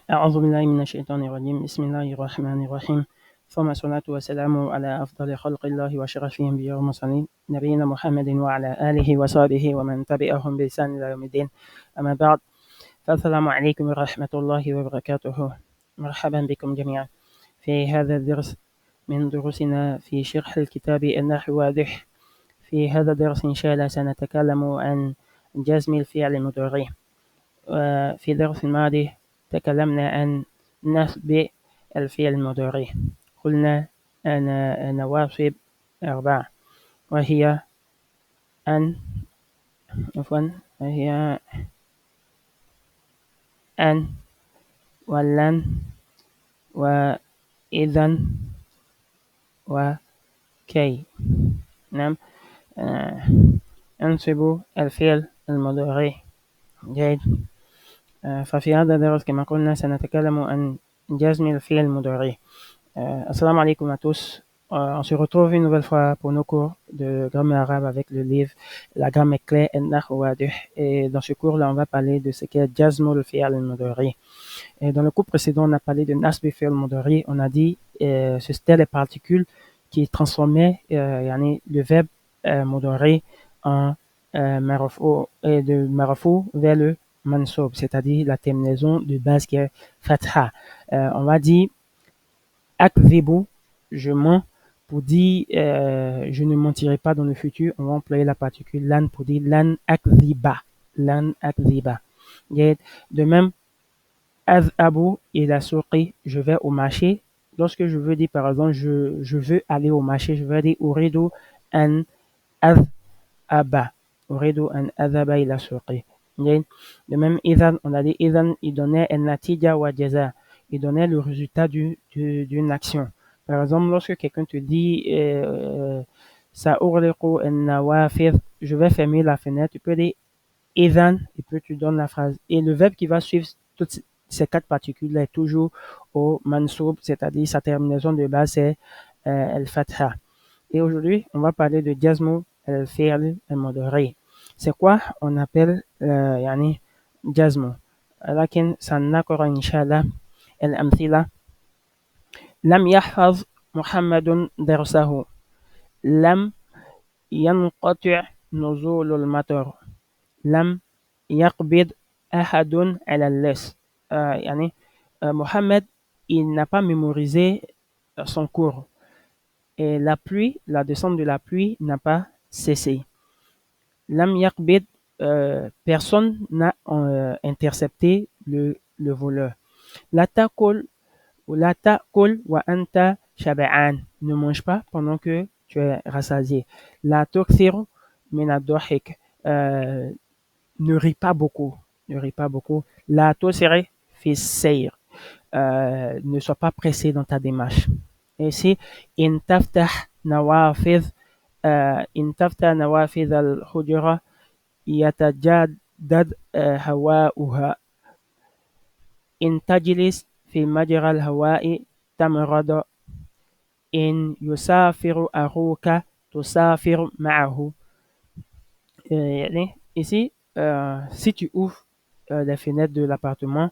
أعوذ بالله من الشيطان الرجيم بسم الله الرحمن الرحيم ثم الصلاة والسلام على أفضل خلق الله وشرف الأنبياء والمرسلين نبينا محمد وعلى آله وصحبه ومن تبعهم بإحسان إلى يوم الدين أما بعد فالسلام عليكم ورحمة الله وبركاته مرحبا بكم جميعا في هذا الدرس من دروسنا في شرح الكتاب النحو واضح. في هذا الدرس إن شاء الله سنتكلم عن جزم الفعل المضارع. في الدرس الماضي تكلمنا عن نصب الفعل المضارع. قلنا أن نواصب 4 وهي أن وهي أن ولن وإذا وكي. نعم. أنصب الفعل المضارع. جيد. ففي هذا الدرس كما قلنا سنتكلم عن جزم الفعل المضارع. Assalamu alaikum à tous. On se retrouve une nouvelle fois pour nos cours de grammaire arabe avec le livre La grammaire claire an-nahw wadih. Et dans ce cours-là, on va parler de ce qu'est jazmul fi'l al-mudari. Et dans le cours précédent, on a parlé de nasb fi'l al-mudari. On a dit c'était les particules qui transformaient le verbe mudari en marfou et de marfou vers le mansoub, c'est-à-dire la terminaison de base qui est fatha. On va dire akdhibu, je mens, pour dire je ne mentirai pas dans le futur. On va employer la particule lan pour dire lan akdhiba. Lan akdhiba. De même, azhabu ila suqi, je vais au marché. Lorsque je veux dire par exemple je veux aller au marché, je vais dire uridu an azhaba. Uridu an azhaba ila suqi. De même, idhan, on a dit idhan, il donnait un natija wa jaza. Il donnait le résultat d'une action. Par exemple, lorsque quelqu'un te dit sa'ughliqu an-nawafidh, je vais fermer la fenêtre, tu peux dire idhan et puis tu donnes la phrase. Et le verbe qui va suivre toutes ces 4 particules est toujours au mansoub, c'est-à-dire sa terminaison de base c'est al-fatha. Et aujourd'hui, on va parler de jazmu al-fi'l al-mudari. C'est quoi on appelle جزمه، لكن سنقرأ إن شاء الله الأمثلة. لم يحفظ محمد درسه. لم ينقطع نزول المطر. لم يقبض أحد على اللص. Mohamed, il n'a pas mémorisé son cours. Et la pluie, la descente de la pluie n'a pas cessé. Lam yaqbid, personne n'a intercepté le voleur. La ta'kul wa anta shab'an, ne mange pas pendant que tu es rassasié. La tukthir min ad-dahik, ne ris pas beaucoup, ne ris pas beaucoup. La tusri fi sayr, ne sois pas pressé dans ta démarche. Et ici, in taftah nawafidh al-hujra يتجدد هواؤها. إن تجلس في مجرى الهواء تمرض. إن يسافر أخوك تسافر معه. Ici, si tu ouvres les fenêtres de l'appartement,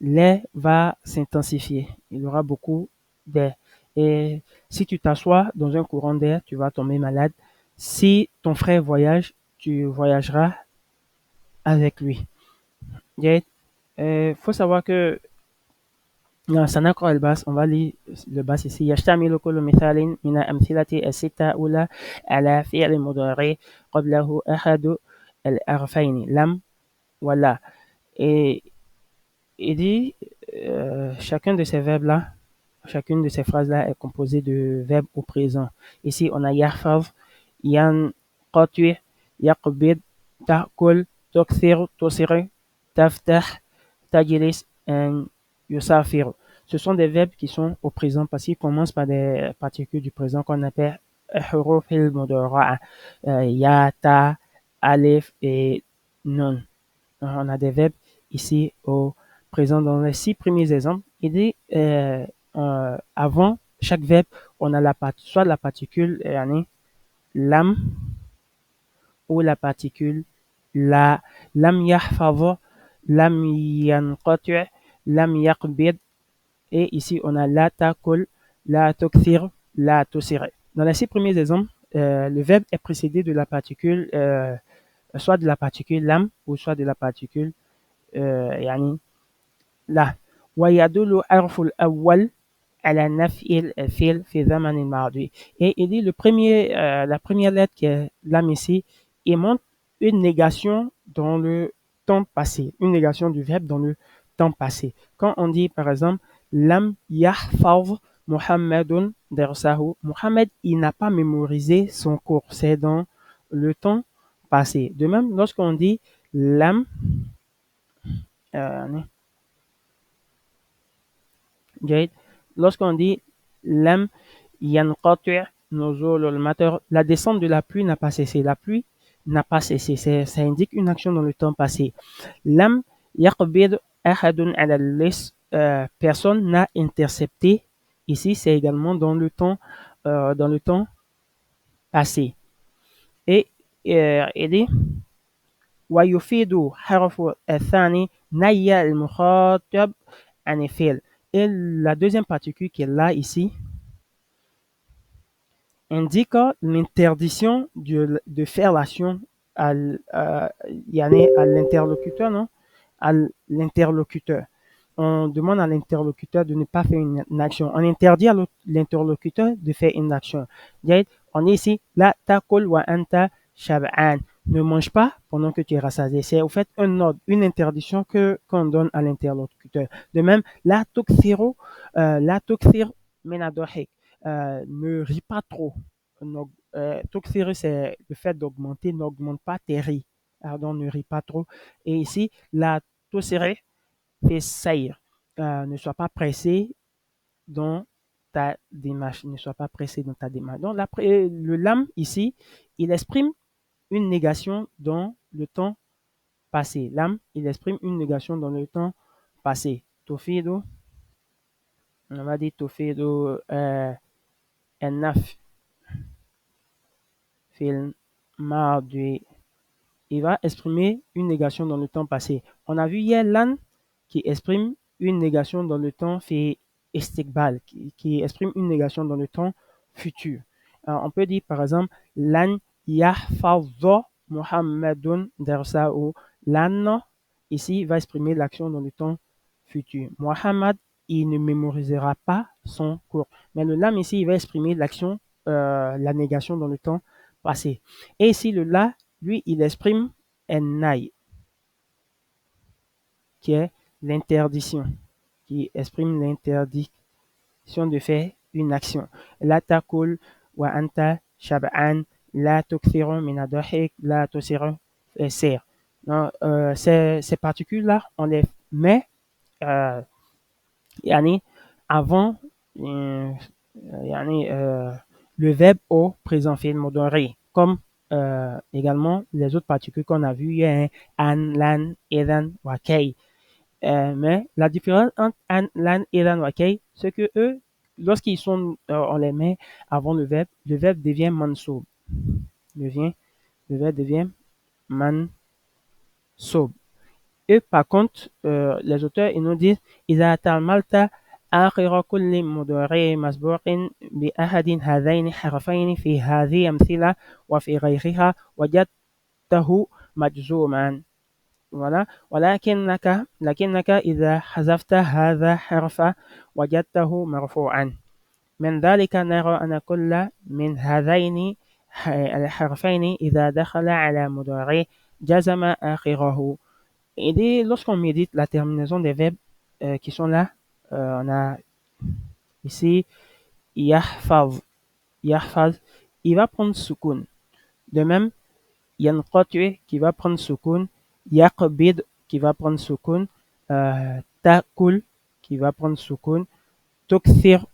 l'air va s'intensifier. Il y aura beaucoup d'air. Et si tu t'assois dans un courant d'air, tu vas tomber malade. Si ton frère voyage, tu voyageras avec lui. Faut savoir que سنقرأ الباس. On va lire le bas ici. يشتمل كل مثال من الأمثلة الستة الأولى على فعل مضارع قبله أحد الحرفين لم ولا. Et il dit chacun de ces verbes-là, chacune de ces phrases-là est composée de verbes au présent. Ici, on a يحفظ, ينقطع, يقبض, تأكل, تكثر, تسر, تفتح, تجلس et yusafir. Ce sont des verbes qui sont au présent parce qu'ils commencent par des particules du présent qu'on appelle huruf al-mudara'a. Ya, ta, alif et nun. On a des verbes ici au présent dans les 6 premiers exemples. Il dit avant chaque verbe, on a soit la particule lam ou la particule la. Lam yahfadh, lam yanqati', lam yaqbid. Et ici, on a la takul, la tukthir, la tusir. Dans les 6 premiers exemples, le verbe est précédé de la particule, soit de la particule lam ou soit de la particule يعني لا. ويدل حرف الأول على نفي الفعل في زمن الماضي. Et il dit la première lettre qui est lam ici, il montre une négation dans le temps passé, une négation du verbe dans le temps passé. Quand on dit par exemple lam yahfaz Muhammadun darsahu, Muhammad il n'a pas mémorisé son cours, c'est dans le temps passé. De même, lorsqu'on dit lam euh, جيد. Lorsqu'on dit lam yanqati' nuzulul matar, la descente de la pluie n'a pas cessé. La pluie n'a pas cessé. Ça indique une action dans le temps passé. Lam yaqbid ahadun ala lis, personne n'a intercepté. Ici, c'est également dans le temps passé. Et il dit ويفيد حرف الثاني نهي المخاطب عن الفعل. Et la deuxième particule qui est là ici indique l'interdiction de faire l'action à, à l'interlocuteur, non? À l'interlocuteur. On demande à l'interlocuteur de ne pas faire une action. On interdit à l'interlocuteur de faire une action. On est ici, la takul wa anta shab'an. Ne mange pas pendant que tu es rassasié. C'est au fait un ordre, une interdiction qu'on donne à l'interlocuteur. De même, la tukthir min ad-dahik. Ne ris pas trop. Tukthir, c'est le fait d'augmenter, n'augmente pas tes ris. Pardon, ne ris pas trop. Et ici, la tusire fait saillir. Ne sois pas pressé dans ta démarche. Ne sois pas pressé dans ta démarche. Donc, le lam ici, il exprime une négation dans le temps passé. Lam, il exprime une négation dans le temps passé. Tofido, on va dire tofido naf fil mardi. Il va exprimer une négation dans le temps passé. On a vu hier lan qui exprime une négation dans le temps fait istiqbal, qui exprime une négation dans le temps futur. On peut dire par exemple lan yahfazza Muhammadun darsahu. Lan ici va exprimer l'action dans le temps futur. Muhammad il ne mémorisera pas son cours. Mais le lam ici il va exprimer l'action, la négation dans le temps passé. Et ici le la lui il exprime un naï qui est l'interdiction, qui exprime l'interdiction de faire une action. La takul wa anta shab'an, la tukthiru min ad-dahik, la tusiru sir. Ces particules-là, on les met yani, avant yani, le verbe au présent fait modéré, comme également les autres particules qu'on a vues, an, lan, edan, wa kay. Mais la différence entre an, lan, edan, wa kay, c'est que eux, lorsqu'ils sont, on les met avant le verbe devient mansoub. Le verbe devient mansoub. Et par contre, les auteurs, ils nous disent, إذا تعملت آخر كل مضارع مسبوق بأحد هذين الحرفين في هذه أمثلة وفي غيرها وجدته مجزوما. Voilà. لكنك إذا حذفت هذا حرف وجدته مرفوعا. من ذلك نرى أن كل من هذين الحرفين إذا دخل على مضارع جزم آخره. Et lorsqu'on médite la terminaison des verbes qui sont là, on a ici yahfaz. Yahfaz, il va prendre soukoun. De même, yanqati qui va prendre soukoun, yaqbid qui va prendre soukoun, takul qui va prendre soukoun, tukthir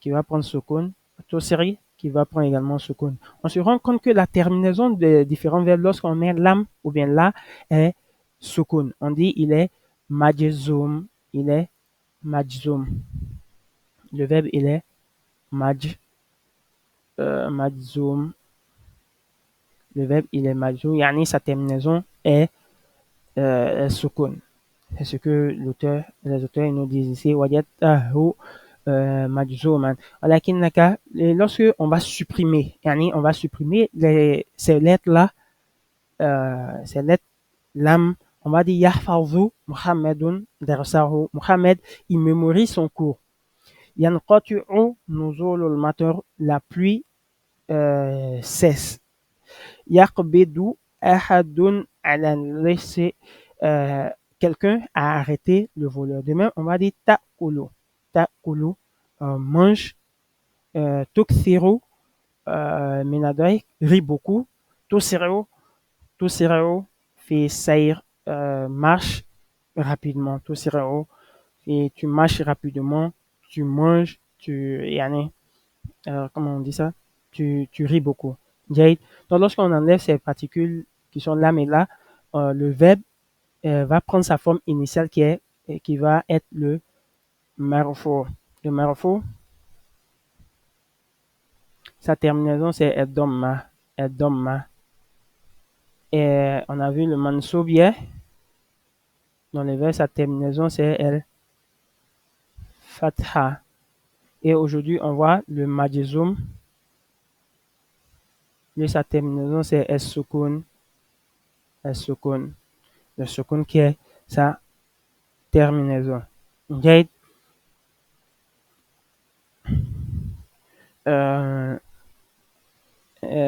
qui va prendre soukoun, tusri qui va prendre également soukoun. On se rend compte que la terminaison des différents verbes lorsqu'on met lam ou bien la est soukoun. On dit il est majzoum, il est majzoum. Le verbe il est majzoum. Le verbe il est majzoum, yani sa terminaison est soukoun. C'est ce que les auteurs ils nous disent ici. وَجَدْتَهُ مَجْزُومًا. ولكنك, lorsque on va supprimer ces lettres-là, ces lettres lam, on va dire يحفظ محمد درسه. Mohammed, il mémorise son cours. ينقطع نزول المطر, la pluie cesse. يقبض أحد على اللص, quelqu'un a arrêté le voleur. Demain, on va dire تأكل. تأكل, mange. تكثر, من الضحك, rit beaucoup. تسرع. تسرع في السير, marche rapidement. تسرع, et tu marches rapidement, tu manges, comment on dit ça? Tu ris beaucoup. Jade. Donc, lorsqu'on enlève ces particules qui sont là mais là, le verbe va prendre sa forme initiale qui va être le marfu. Le marfu, sa terminaison c'est edomma. Edomma. Et on a vu le mansoub hier. Dans le verbe, sa terminaison c'est el fatha. Et aujourd'hui, on voit le majzoum. Et sa terminaison c'est es sukun. Es sukun. Le sukun qui est sa terminaison. جيد.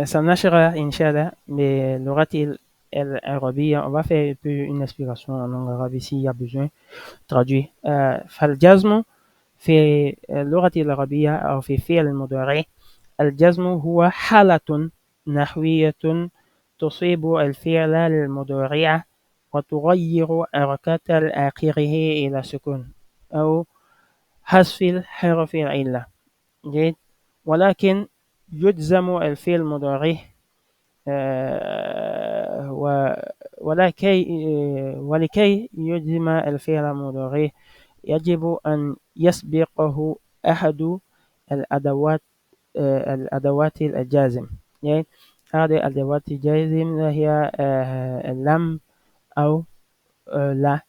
سنشرح إن شاء الله باللغة العربية. On va faire un peu une explication en langue arabe s'il y a besoin traduit. فالجزم في اللغة العربية أو في فعل المضارع. الجزم هو حالة نحوية تصيب الفعل المضارع وتغير حركة آخره إلى سكون أو حذف الحرف العلة. جيد. ولكن يجزم الفعل المضارع ولكي يجزم الفعل المضارع يجب أن يسبقه أحد الأدوات الجازم. يعني هذه أدوات الجازم هي اللام أو لا.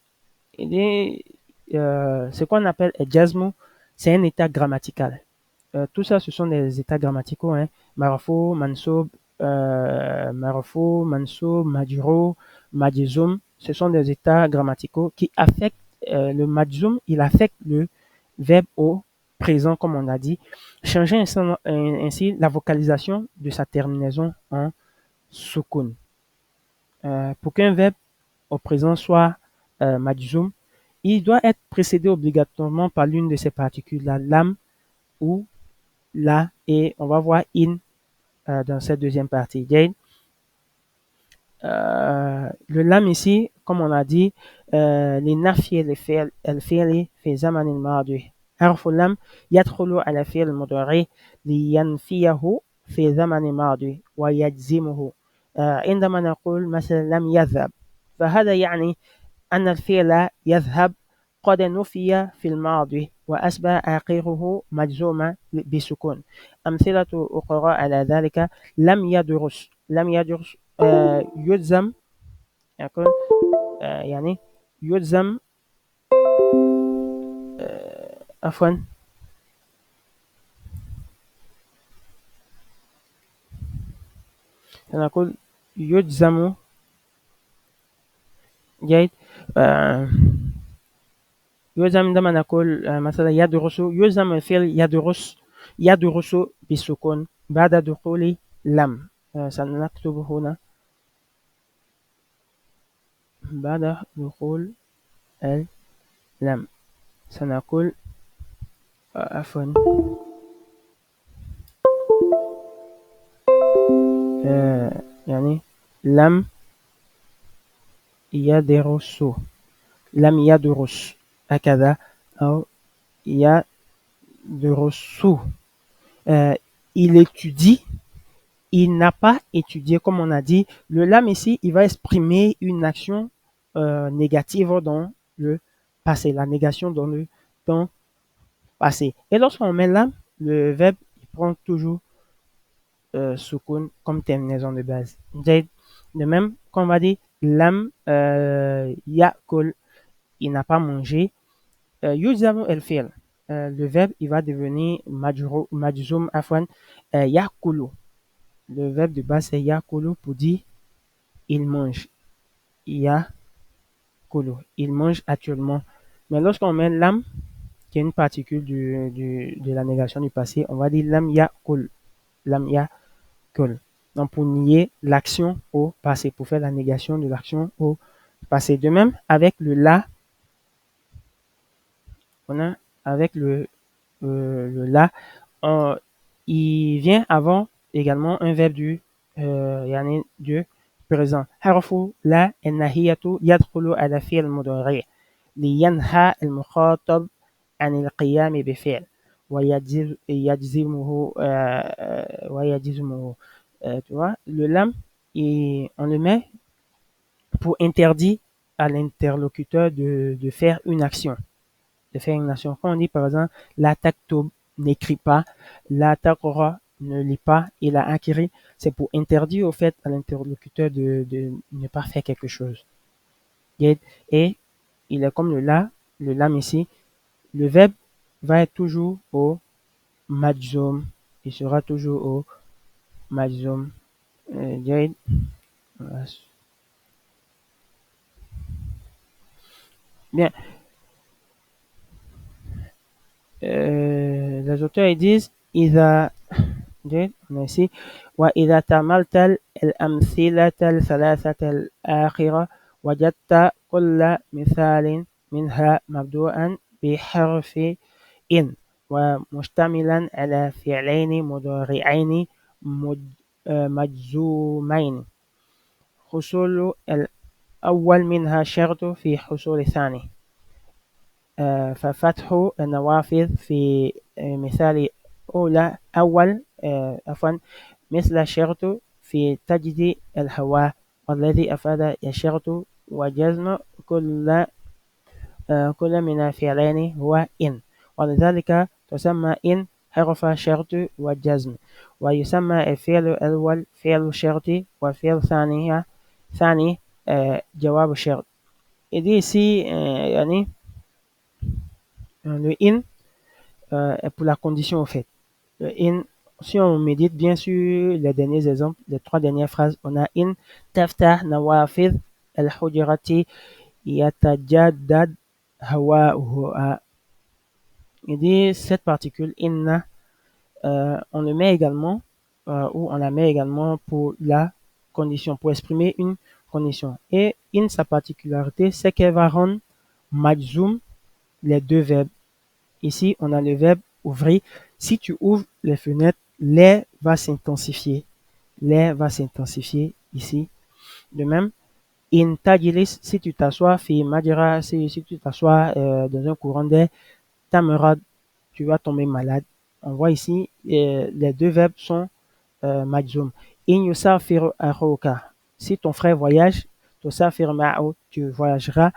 Ce qu'on appelle الجزم, c'est un état grammatical. Tout ça, ce sont des états grammaticaux. Hein. Marfou, mansoub, majrou, majzoum. Ce sont des états grammaticaux qui affectent le majzoum. Il affecte le verbe au présent, comme on a dit, changer ainsi la vocalisation de sa terminaison en sukun. Pour qu'un verbe au présent soit majzoum, il doit être précédé obligatoirement par l'une de ces particules, la lam ou la, et on va voir in dans cette deuxième partie. Jane. Le lam ici, comme on a dit, لنفي الفعل في زمن الماضي. حرف اللام يدخل على الفعل المضارع لينفيه في زمن الماضي ويجزمه. عندما نقول مثلا لم يذهب, فهذا يعني أن الفعل يذهب قد نفي في الماضي وأصبح آخره مجزوما بسكون. أمثلة أخرى على ذلك لم يدرس. لم يدرس يجزم, يعني يجزم عفوا نقول يجزم. جيد. يلزم عندما نقول مثلا يدرس, يلزم الفعل يدرس. يدرس بالسكون بعد دخول لم. سنكتب هنا بعد دخول لم سنقول عفوا يعني لم يدرس. لم يدرس هكذا, أو يدرس. Il étudie. Il n'a pas étudié, comme on a dit. Le lam ici, il va exprimer une action négative dans le passé, la négation dans le temps passé. Et lorsqu'on met lam, le verbe il prend toujours sukun comme terminaison de base. De même, quand on va dire lam yakul, il n'a pas mangé. يلزم الفعل. Le verbe, il va devenir majzoum afwan, yakulu. Le verbe de base, c'est yakulu pour dire il mange. Yakulu. Il mange actuellement. Mais lorsqu'on met lam, qui est une particule de la négation du passé, on va dire lam yakul. Lam yakul. Donc, pour nier l'action au passé, pour faire la négation de l'action au passé. De même, avec le la, on a avec le la, il vient avant également un verbe du présent. حرف لا الناهية يدخل على فعل المضارع لينهى المخاطب عن القيام بفعل ويجزمه. Tu vois, le lam, on le met pour interdire à l'interlocuteur de faire une action. De faire une action. Quand on dit par exemple, la tacto n'écrit pas, la taqra ne lit pas, il a acquis, c'est pour interdire au fait à l'interlocuteur de ne pas faire quelque chose. Et il est comme le lam ici, le verbe va être toujours au majzoum, il sera toujours au majzoum. Bien, les auteurs ils disent, on a ici, وإذا تأملت الأمثلة الثلاثة الآخرة وجدت كل مثال منها مبدوءا بحرف إن ومشتملا على فعلين مضارعين مجزومين حصول الأول منها شرط في حصول الثاني. ففتح النوافذ في مثال أول عفوا مثل شرط في تجديد الهواء والذي أفاد الشرط وجزم كل من الفعلين هو إن ولذلك تسمى إن حرف شرط وجزم ويسمى الفعل الأول فعل شرط والفعل الثاني جواب شرط. Et dit ici, le in est pour la condition au fait. Le in, si on médite bien sur les derniers exemples, les trois dernières phrases, on a in taftah nawafid al-hujrati yatajaddad hawa'uha. Il dit cette particule inna, on le met également ou on la met également pour la condition, pour exprimer une condition. Et in, sa particularité, c'est qu'elle va rendre majzoum les deux verbes. Ici, on a le verbe ouvrir. Si tu ouvres les fenêtres, l'air va s'intensifier. L'air va s'intensifier ici. De même, in tajilis, si tu t'assois, fi majra, si tu t'assois dans un courant d'air, tamerad, tu vas tomber malade. On voit ici, les deux verbes sont majzoum. In yusafir akhuka, si ton frère voyage, tusafir ma'ou, tu voyageras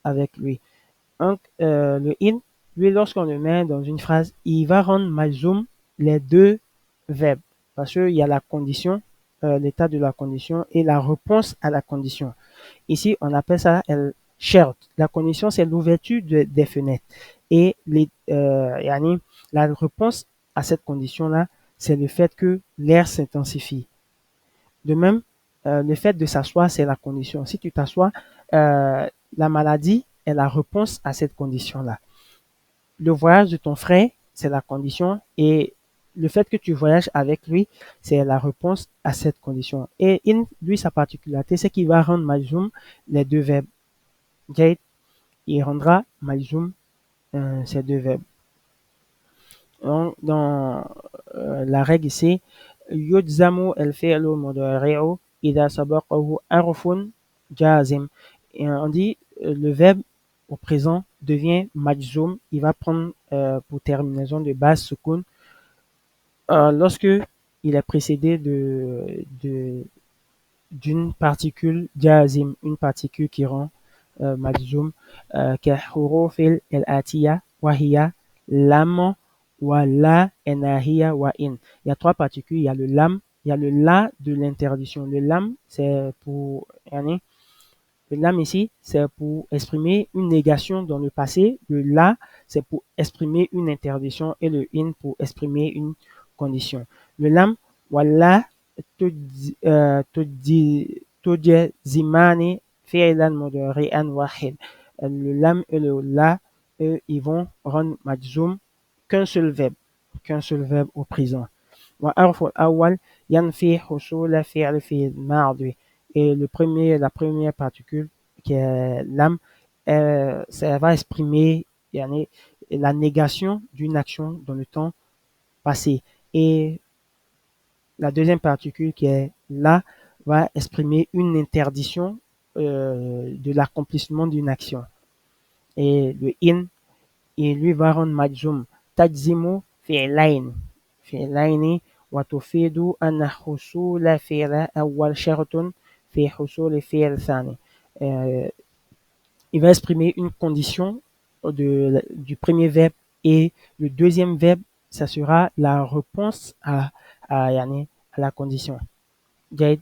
avec lui. Donc, le in, lui, lorsqu'on le met dans une phrase, il va rendre majzoum les deux verbes. Parce qu'il y a la condition, l'état de la condition et la réponse à la condition. Ici, on appelle ça el shert. La condition, c'est l'ouverture des fenêtres. Et la réponse à cette condition-là, c'est le fait que l'air s'intensifie. De même, le fait de s'asseoir, c'est la condition. Si tu t'assois, la maladie est la réponse à cette condition-là. Le voyage de ton frère, c'est la condition et le fait que tu voyages avec lui, c'est la réponse à cette condition. Et lui, sa particularité, c'est qu'il va rendre majzoum les deux verbes. Il rendra majzoum ces deux verbes. Donc, dans la règle ici, yujzamu al-fi'lu mudari'u idha sabaqahu harfun jazim. Et on dit le verbe au présent devient majzoum, il va prendre pour terminaison de base sukun lorsque il est précédé d'une particule jazim, une particule qui rend majzoum, كحروف الآتية وهي lam wa la enahiya wa in. Il y a trois particules, il y a le lam, il y a le la de l'interdiction. Le lam, c'est pour Le lam ici, c'est pour exprimer une négation dans le passé. Le la, c'est pour exprimer une interdiction et le in pour exprimer une condition. Le lam, wala tujazimani fi'lan mudari'an wahid. Le lam et le la, eux, ils vont rendre majzoum qu'un seul verbe au présent. وحرف الأول ينفي حصول فعل في الماضي. Et la première particule, qui est l'âme, ça va exprimer yani, la négation d'une action dans le temps passé. Et la deuxième particule, qui est là, va exprimer une interdiction de l'accomplissement d'une action. Et le in, il lui va rendre majzoum. Tajzimu fi'lain. فعلين وتفيد أن حصول فعل أول شرط في حصول فعل ثاني. Euh, il va exprimer une condition du premier verbe et le deuxième verbe, ça sera la réponse yani, à la condition. Dans,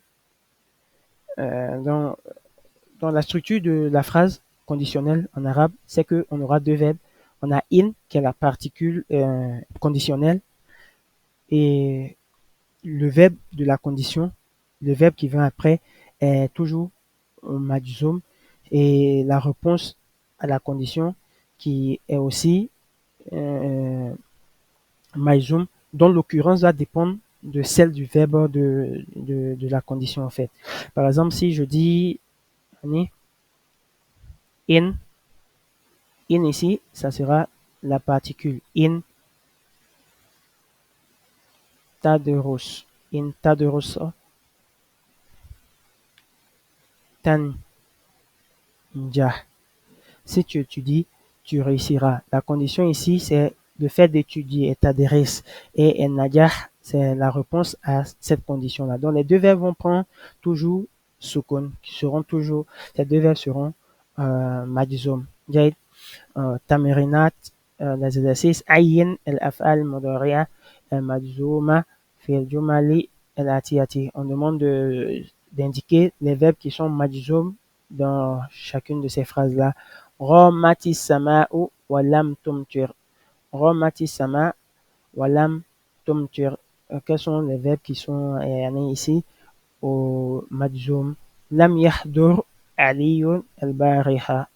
dans la structure de la phrase conditionnelle en arabe, c'est qu'on aura deux verbes. On a in, qui est la particule conditionnelle, et le verbe de la condition, le verbe qui vient après, est toujours majzoum, et la réponse à la condition qui est aussi majzoum, dont l'occurrence va dépendre de celle du verbe de la condition en fait. Par exemple, si je dis in ici, ça sera la particule in tadros. In tadros tan jah. Si tu étudies, tu réussiras. La condition ici, c'est le fait d'étudier et t'adresses. Et najah, c'est la réponse à cette condition-là. Donc, les deux verbes vont prendre toujours sukun, qui seront toujours, ces deux verbes seront majzoum. تمرينات l'exercice عين الأفعال المضارعة المجزومة في الجمل الآتية. On demande d'indiquer les verbes qui sont majzoum dans chacune de ces phrases-là. رمت السماء ولم تمطر. رمت السماء ولم تمطر. Quels sont les verbes qui sont ici au majzoum? لم يحضر علي البارحة.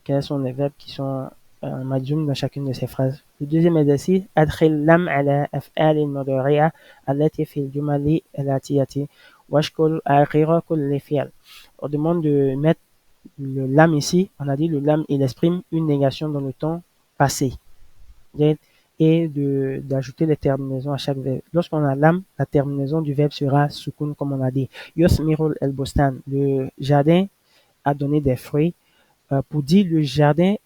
Quels sont les verbes qui sont majzoum dans chacune de ces phrases? Le deuxième exercice, أدخل لم على أفعال المضارعة التي في الجمل الآتية واشكل آخر كل فعل. On demande de mettre le lam ici. On a dit le lam, il exprime une négation dans le temps passé. Et d'ajouter les terminaisons à chaque verbe. Lorsqu'on a lam, la terminaison du verbe sera sukun, comme on a dit. Yusmirul el-bostan, le jardin a donné des fruits. Pour dire le jardin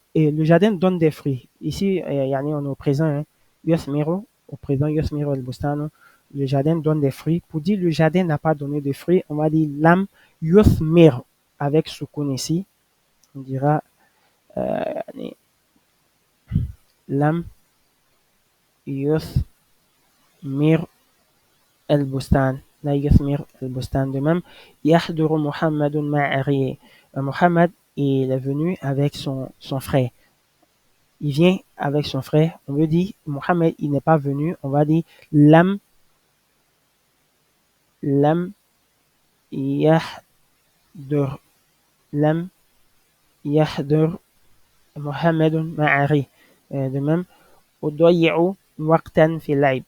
donne des fruits. Ici, yani on est au présent, hein. Yusmiru, au présent, Yusmiru el-bostan, le jardin donne des fruits. Pour dire le jardin n'a pas donné de fruits, on va dire lam yusmir avec sukun ici. On dira lam يثمر البستان. لا يثمر البستان. De même, يحضر محمد مع أخيه. Mohammed, il est venu avec son frère. Il vient avec son frère. On veut dire, Mohammed, il n'est pas venu. On va dire, lam يحضر. lam يحضر محمد مع أخيه. De même, أضيع وقتا في اللعب.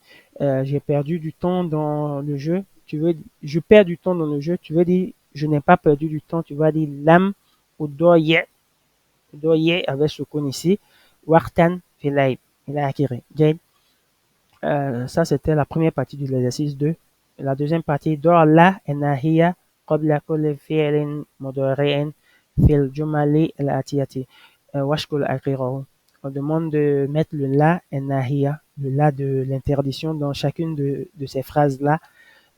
J'ai perdu du temps dans le jeu. Je perds du temps dans le jeu. Tu veux dire, je n'ai pas perdu du temps. Tu vas dire lam أضيع avec ce qu'on ici. وقتا في اللعب. Il a acquis. Ça, c'était la première partie de l'exercice 2. La deuxième partie, ضع لا الناهية قبل كل فعل مضارع في الجمل الآتية واشكل آخره. On demande de mettre le la et nahia, le la de l'interdiction dans chacune de ces phrases-là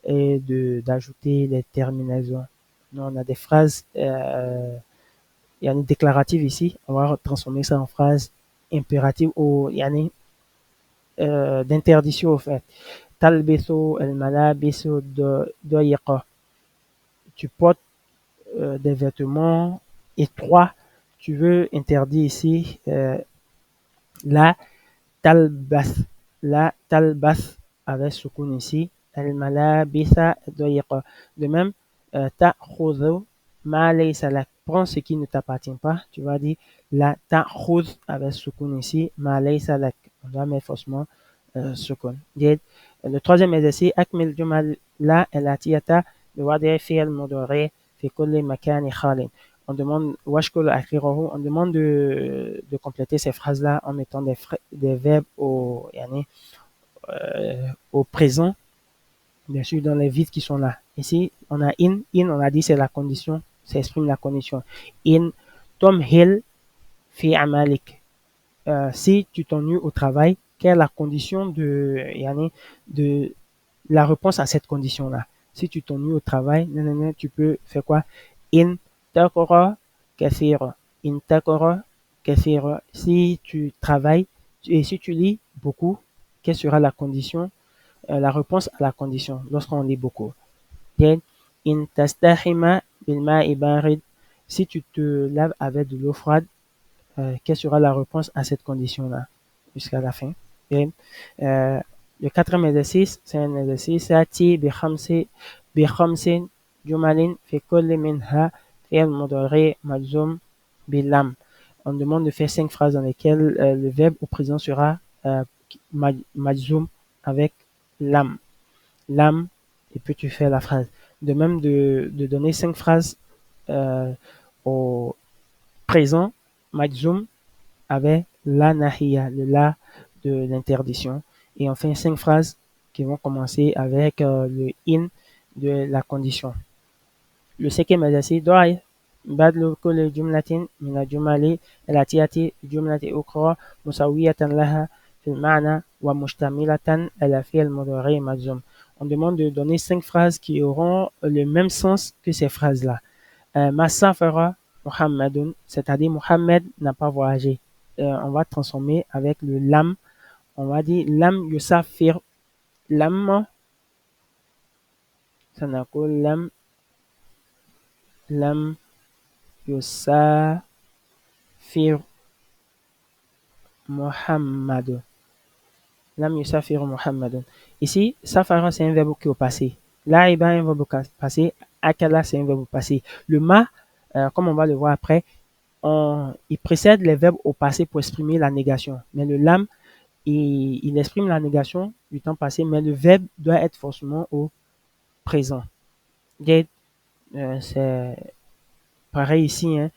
et d'ajouter les terminaisons. Donc, on a des phrases, il y a une déclarative ici, on va transformer ça en phrase impérative ou d'interdiction au fait. Talbisu el malabisu doyiqa. Tu portes des vêtements étroits. Tu veux interdire ici la talbas. La talbas avec soukoun ici. Al-malabitha doyiqa. De même, ta'khudhu ma laysa lak. Prends ce qui ne t'appartient pas. Tu vas dire la ta'khudh avec soukoun ici. Ma laysa lak. On va mettre forcément soukoun. Le troisième exercice, akmil jumal la elatiyata biwadi fi'l mudari fi kulli makani khalin. On demande, on demande de compléter ces phrases-là en mettant des verbes au présent, bien sûr, dans les vides qui sont là. Ici, on a in. In, on a dit, c'est la condition, ça exprime la condition. In, tom hil fi amalik. Si tu t'ennuies au travail, quelle est la condition de la réponse à cette condition-là? Si tu t'ennuies au travail, tu peux faire quoi? In takora kathira. In takora kathira. Si tu travailles et si tu lis beaucoup, quelle sera la condition? La réponse à la condition lorsqu'on lit beaucoup. In tastahima bilma'i barid. Si tu te laves avec de l'eau froide, quelle sera la réponse à cette condition-là jusqu'à la fin. Et, le quatrième exercice, c'est un exercice sati bi khamsin jumalin fi kulli minha fi'l mudari majzum bilam. On demande de faire 5 phrases dans lesquelles le verbe au présent sera majzum avec lam. Lam, et puis tu fais la phrase. De même de donner 5 phrases au présent majzum avec la nahiya, le la de l'interdiction. Et enfin, 5 phrases qui vont commencer avec le in de la condition. Le cinquième exercice, doit بدل كل جملة من الجمل التي يأتي جملة أخرى مساوية لها في المعنى ومشتملة على فعل مضارع مجزوم. On demande de donner 5 phrases qui auront le même sens que ces phrases-là. Masafara Muhammadun, c'est-à-dire Muhammad n'a pas voyagé. On va transformer avec le lam. On va dire lam yusafir. Lam, ça n'a que lam yusafir Muhammad. Lam yusafir Muhammad. Ici, safara, c'est un verbe qui est au passé. La'iba, un verbe au passé. Akala, c'est un verbe au passé. Le ma, comme on va le voir après, il précède les verbes au passé pour exprimer la négation. Mais le lam, il exprime la négation du temps passé, mais le verbe doit être forcément au présent. C'est pareil ici. Hein.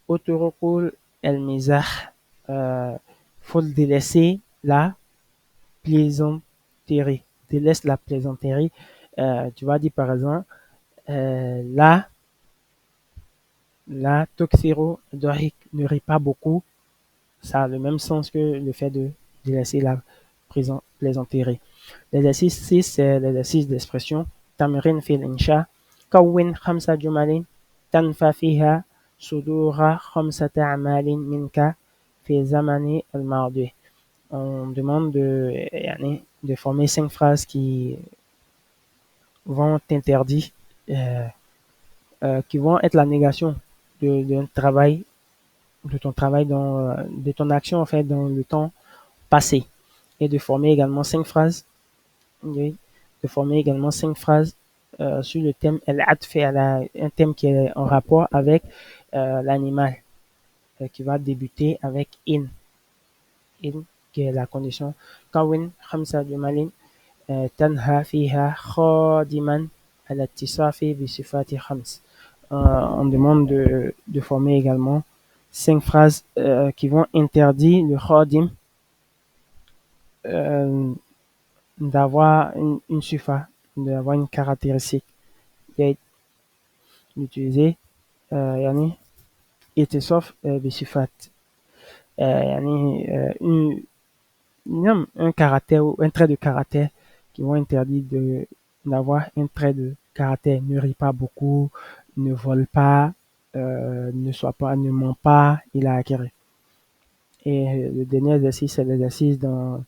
Autorokul el mizah. Faut délaisser la plaisanterie. Délaisse la plaisanterie. Tu vas dire par exemple, la toxiro dorik ne rit pas beaucoup. Ça a le même sens que le fait de délaisser la plaisanterie. L'exercice 6, c'est l'exercice d'expression. Tamirin fil insha. Kawin khamsa jumalin. Tanfa fiha sudura khamsata amalin minka fi zamani al-mardi. On demande de former 5 phrases qui vont t'interdire, qui vont être la négation de travail, de ton travail, de ton action en fait dans le temps passé. Et de former également 5 phrases, okay, de former également 5 phrases sur le thème un thème qui est en rapport avec l'animal, qui va débuter avec in, qui est la condition. Kawin khamsa jumalin تنهى فيها خادما على اتصاف بصفات خمس. On demande de former également 5 phrases qui vont interdire le khadim d'avoir une sifa, d'avoir une caractéristique d'utiliser يعني اتصاف بصفات يعني un caractère ou un trait de caractère qui vont interdire d'avoir un trait de caractère. Ne rit pas beaucoup, ne vole pas, ne ment pas, il a acquis. Et le dernier exercice, c'est l'exercice dans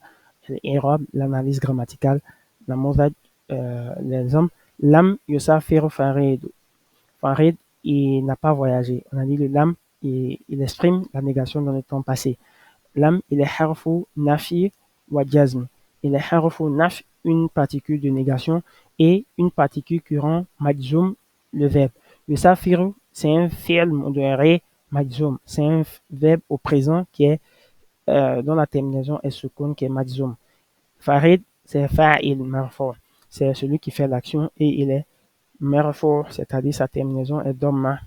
l'Irob, l'analyse grammaticale. La mauvaise, les hommes, lam yusafiru farid. Farid, il n'a pas voyagé. On a dit le lam, il exprime la négation dans le temps passé. Lam, il est harfu nafi wa jazm. Il est harfu naf, une particule de négation, et une particule qui rend majzoum, le verbe. Le safiru, c'est un fi'l mudari majzoum. C'est un verbe au présent qui est dont la terminaison est sukun, qui est majzoum. Farid, c'est fa'il marfou. C'est celui qui fait l'action et il est marfou, c'est-à-dire sa terminaison est dhamma.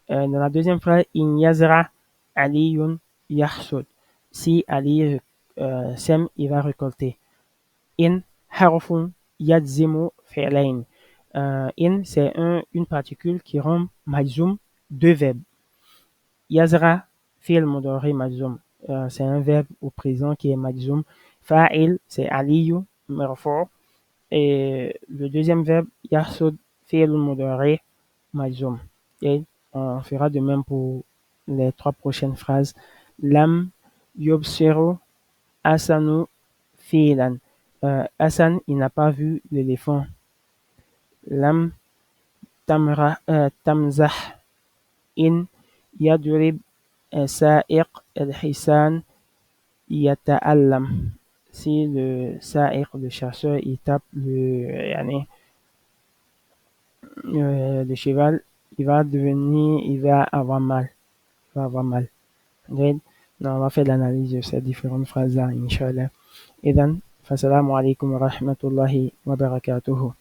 Dans la deuxième phrase, in yazra aliyun yahsud. Si Ali sème, il va récolter. In harfun yadzimu fi'lain. In, c'est une particule qui rend majzoum deux verbes. Yazra, fi'l mudari majzoum. C'est un verbe au présent qui est majzoum. Fa'il, c'est aliyu, marfou. Et le deuxième verbe, yahsud, fi'l mudari majzoum. Et on fera de même pour les trois prochaines phrases. Lam yubsiru Hasanu fi'lan. Hassan, il n'a pas vu l'éléphant. Lam tamzah in yadrib sa'iq al-hisan yata'allam. Si le sa'iq, le chasseur, il tape le cheval, il va avoir mal. Il va avoir mal. Donc, on va faire l'analyse de ces différentes phrases-là, Inch'Allah. إذن فالسلام عليكم ورحمة الله وبركاته.